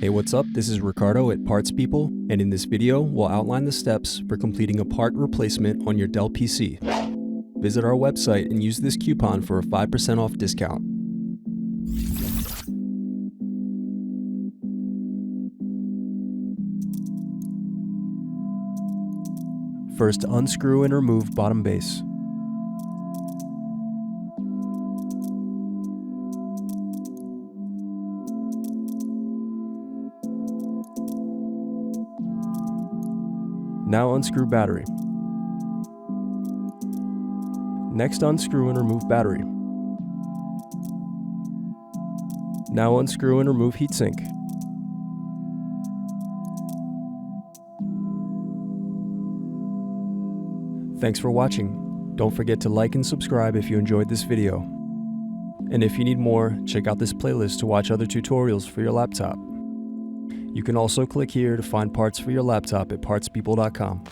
Hey, what's up? This is Ricardo at Parts People, and in this video, we'll outline the steps for completing a part replacement on your Dell PC. Visit our website and use this coupon for a 5% off discount. First, unscrew and remove bottom base. Now unscrew battery. Next, unscrew and remove battery. Now unscrew and remove heatsink. Thanks for watching. Don't forget to like and subscribe if you enjoyed this video. And if you need more, check out this playlist to watch other tutorials for your laptop. You can also click here to find parts for your laptop at partspeople.com.